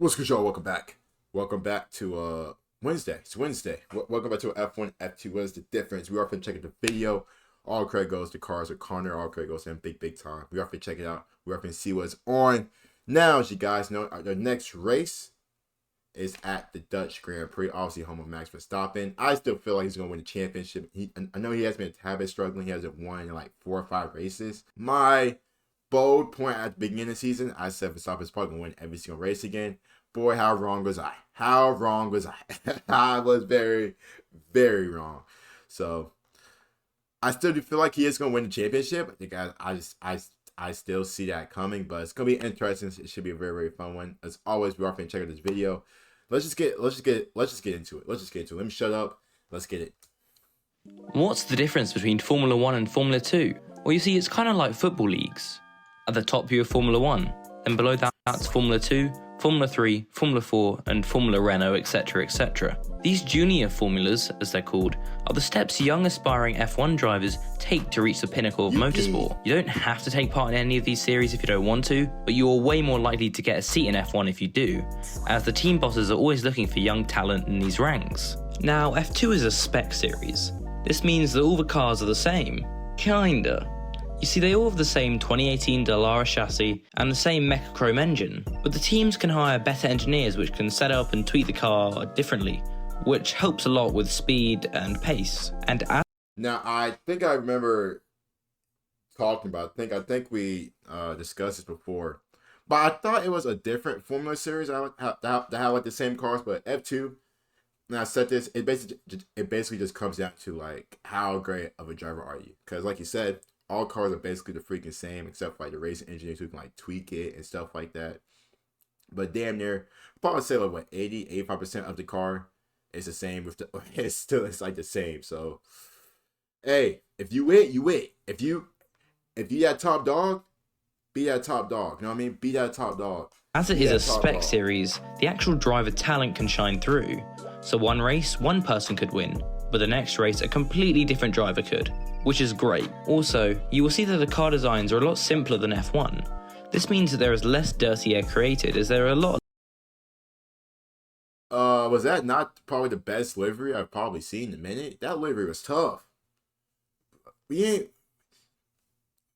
What's good, y'all? Welcome back. Welcome back to Wednesday. It's Wednesday. Welcome back to F1, F2. What is the difference? We are going to check out the video. All credit goes to Cars with Connor. All credit goes to him big time. We are going to check it out. We are going to see what's on. Now, as you guys know, the next race is at the Dutch Grand Prix. Obviously, home of Max Verstappen. I still feel like he's going to win the championship. I know he has been a tad bit struggling. He hasn't won in like 4 or 5 races. My bold point at the beginning of the season, I said Verstappen's probably going to win every single race again. Boy, how wrong was I? How wrong was I? I was very, very wrong. So, I still do feel like he is going to win the championship. I think I still see that coming, but it's going to be interesting. It should be a very, very fun one. As always, we're going to check out this video. Let's just get into it. Let me shut up. Let's get it. What's the difference between Formula 1 and Formula 2? Well, you see, it's kind of like football leagues. At the top you have Formula 1, then below that's Formula 2, Formula 3, Formula 4, and Formula Renault, etc, etc. These junior formulas, as they're called, are the steps young aspiring F1 drivers take to reach the pinnacle of motorsport. You don't have to take part in any of these series if you don't want to, but you are way more likely to get a seat in F1 if you do, as the team bosses are always looking for young talent in these ranks. Now, F2 is a spec series. This means that all the cars are the same. Kinda. You see, they all have the same 2018 Dallara chassis and the same Mechachrome engine, but the teams can hire better engineers which can set up and tweak the car differently, which helps a lot with speed and pace. And now, I think I remember talking about, I think we discussed this before, but I thought it was a different Formula series that had like the same cars, but F2. Now I said this, it basically just comes down to like how great of a driver are you? Because like you said, all cars are basically the freaking same except for like the racing engineers who can like tweak it and stuff like that. But damn near, probably say like what 85% of the car is the same with the it's like the same. So hey, if you win, you win. If you that top dog, be that top dog. You know what I mean? Be that top dog. As it is a spec series, the actual driver talent can shine through. So one race, one person could win, but the next race, a completely different driver could, which is great. Also, you will see that the car designs are a lot simpler than F1. This means that there is less dirty air created, as there are a lot. Was that not probably the best livery I've probably seen in a minute? That livery was tough. We ain't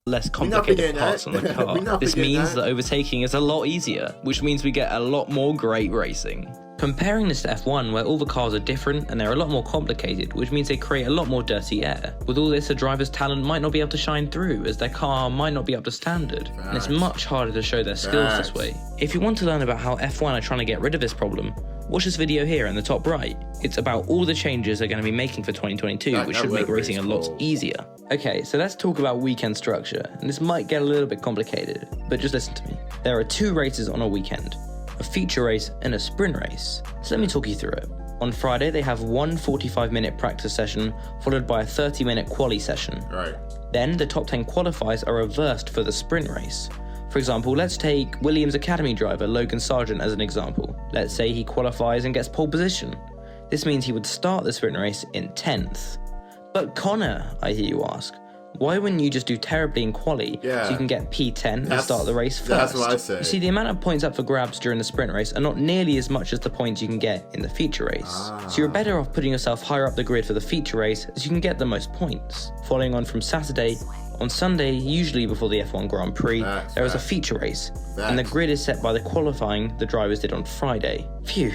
Less complicated parts on the car. This means that overtaking is a lot easier, which means we get a lot more great racing. Comparing this to F1, where all the cars are different and they're a lot more complicated, which means they create a lot more dirty air. With all this, a driver's talent might not be able to shine through, as their car might not be up to standard, and it's much harder to show their skills this way. If you want to learn about how F1 are trying to get rid of this problem, watch this video here in the top right. It's about all the changes they're going to be making for 2022, which should make racing a lot easier. Okay, so let's talk about weekend structure, and this might get a little bit complicated, but just listen to me. There are 2 races on a weekend, a feature race and a sprint race. So let me talk you through it. On Friday, they have one 45-minute practice session, followed by a 30-minute quali session. Right. Then the top 10 qualifiers are reversed for the sprint race. For example, let's take Williams Academy driver Logan Sargent as an example. Let's say he qualifies and gets pole position. This means he would start the sprint race in 10th. But Connor, I hear you ask, why wouldn't you just do terribly in quali so you can get P10 and start the race first? That's what I say. You see, the amount of points up for grabs during the sprint race are not nearly as much as the points you can get in the feature race. So you're better off putting yourself higher up the grid for the feature race as you can get the most points. Following on from Saturday, on Sunday, usually before the F1 Grand Prix, there is a feature race, and the grid is set by the qualifying the drivers did on Friday. Phew,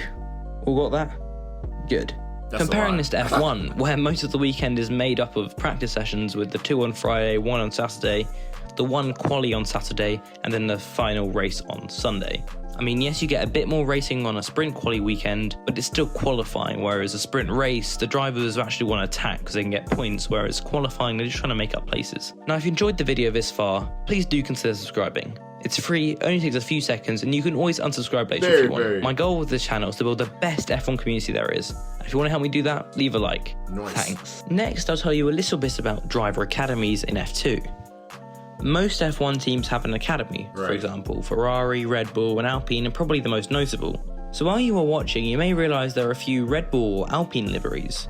all got that? Good. Comparing this to F1, where most of the weekend is made up of practice sessions with the 2 on Friday, 1 on Saturday, the 1 quali on Saturday, and then the final race on Sunday. I mean, yes, you get a bit more racing on a sprint quali weekend, but it's still qualifying, whereas a sprint race, the drivers actually want to attack because they can get points, whereas qualifying, they're just trying to make up places. Now, if you enjoyed the video this far, please do consider subscribing. It's free, only takes a few seconds, and you can always unsubscribe later if you want. My goal with this channel is to build the best F1 community there is. If you want to help me do that, leave a like. Nice. Thanks. Next, I'll tell you a little bit about driver academies in F2. Most F1 teams have an academy, for example, Ferrari, Red Bull, and Alpine are probably the most notable. So while you are watching, you may realise there are a few Red Bull or Alpine liveries.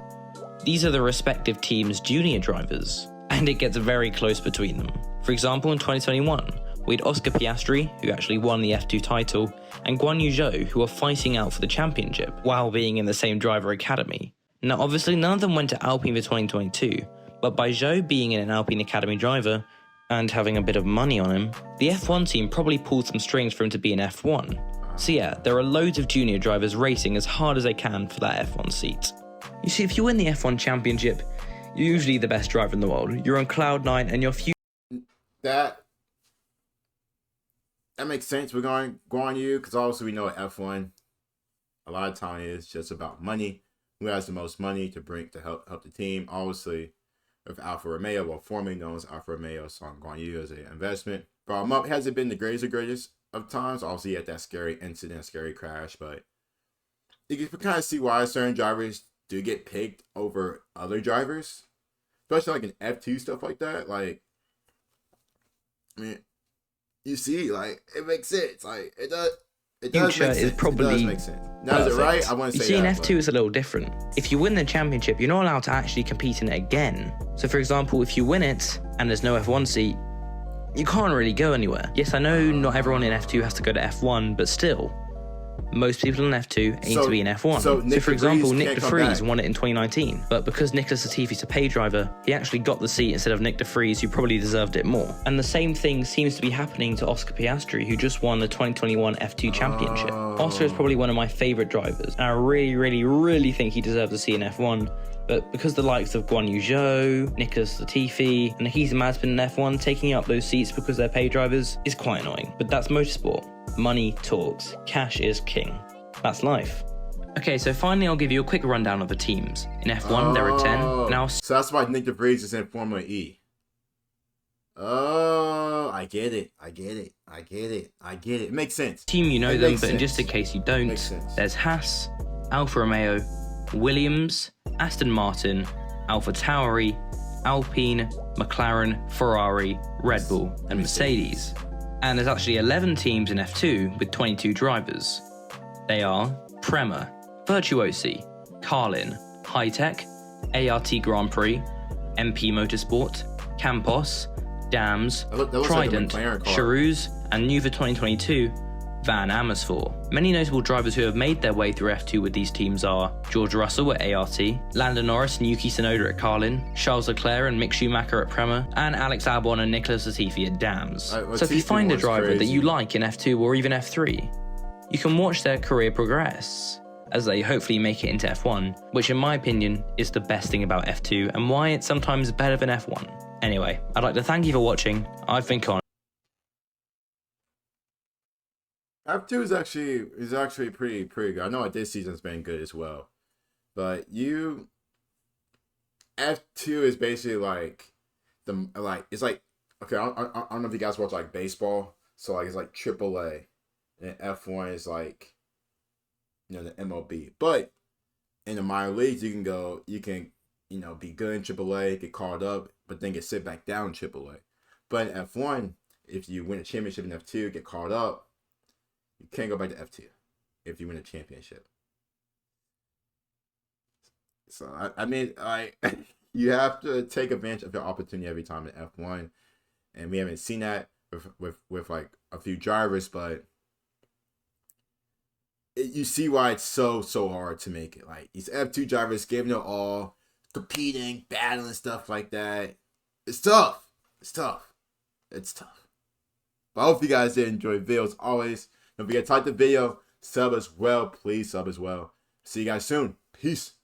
These are the respective teams' junior drivers, and it gets very close between them. For example, in 2021, we had Oscar Piastri, who actually won the F2 title, and Guan Yu Zhou, who were fighting out for the championship while being in the same driver academy. Now obviously none of them went to Alpine for 2022, but by Zhou being in an Alpine Academy driver, and having a bit of money on him, the F1 team probably pulled some strings for him to be in F1. So yeah, there are loads of junior drivers racing as hard as they can for that F1 seat. You see, if you win the F1 championship, you're usually the best driver in the world. You're on cloud nine and your future... That makes sense. We're going Guan Yu, because obviously we know F1, a lot of time is just about money. Who has the most money to bring to help the team? Obviously, with Alfa Romeo, well, formerly known as Alfa Romeo, saw Guan Yu as an investment. Brought him up. Hasn't been the greatest of times. Obviously, he had that scary incident, scary crash, but you can kind of see why certain drivers do get picked over other drivers, especially like in F2 stuff like that. Like, I mean, you see, like, it makes sense. Like, it does. It does future make sense. is probably It does make sense. Now, is it right? I want to You say see, in that, F2 it's a little different. If you win the championship, you're not allowed to actually compete in it again. So for example, if you win it and there's no F1 seat, you can't really go anywhere. Yes, I know not everyone in F2 has to go to F1, but still, most people in F2 aim to be in F1. So for example, Nick de Vries won it in 2019, but because Nicholas Latifi's a pay driver, he actually got the seat instead of Nick de Vries, who probably deserved it more. And the same thing seems to be happening to Oscar Piastri, who just won the 2021 F2 championship. Oscar is probably one of my favourite drivers, and I really think he deserves a seat in F1. But because the likes of Guan Yu Zhou, Nicholas Latifi, and Nikita Mazepin in F1 taking up those seats because they're pay drivers is quite annoying. But that's motorsport. Money talks. Cash is king. That's life. Okay, so finally I'll give you a quick rundown of the teams. In F1, there are 10. Now, so that's why Nick de Vries is in Formula E. Oh, I get it. It makes sense. Team, you know them, but just in case you don't, there's Haas, Alfa Romeo, Williams, Aston Martin, Alpha Tauri, Alpine, McLaren, Ferrari, Red Bull, and Mercedes. And there's actually 11 teams in F2 with 22 drivers. They are Prema, Virtuosi, Carlin, Hitech, ART Grand Prix, MP Motorsport, Campos, Dams, Trident, Charouz, and new for 2022, Van Amersfoort. Many notable drivers who have made their way through F2 with these teams are George Russell at ART, Lando Norris and Yuki Tsunoda at Carlin, Charles Leclerc and Mick Schumacher at Prema, and Alex Albon and Nicholas Latifi at Dams. So if you find a driver that you like in F2 or even F3, you can watch their career progress as they hopefully make it into F1, which in my opinion is the best thing about F2 and why it's sometimes better than F1. Anyway, I'd like to thank you for watching. I've been Connor. F2 is actually pretty good. I know this season's been good as well, but F2 is basically like it's like, okay, I don't know if you guys watch like baseball, so like it's like AAA, and F1 is like, you know, the MLB. But in the minor leagues, you can be good in AAA, get called up, but then get sit back down in AAA. But in F1, if you win a championship in F2, get called up, you can't go back to F2 if you win a championship. So, I mean, you have to take advantage of your opportunity every time in F1. And we haven't seen that with like a few drivers, but you see why it's so hard to make it. Like, these F2 drivers giving it all, competing, battling, stuff like that. It's tough. But I hope you guys did enjoy videos always. Don't forget to like the video, sub as well. Please sub as well. See you guys soon. Peace.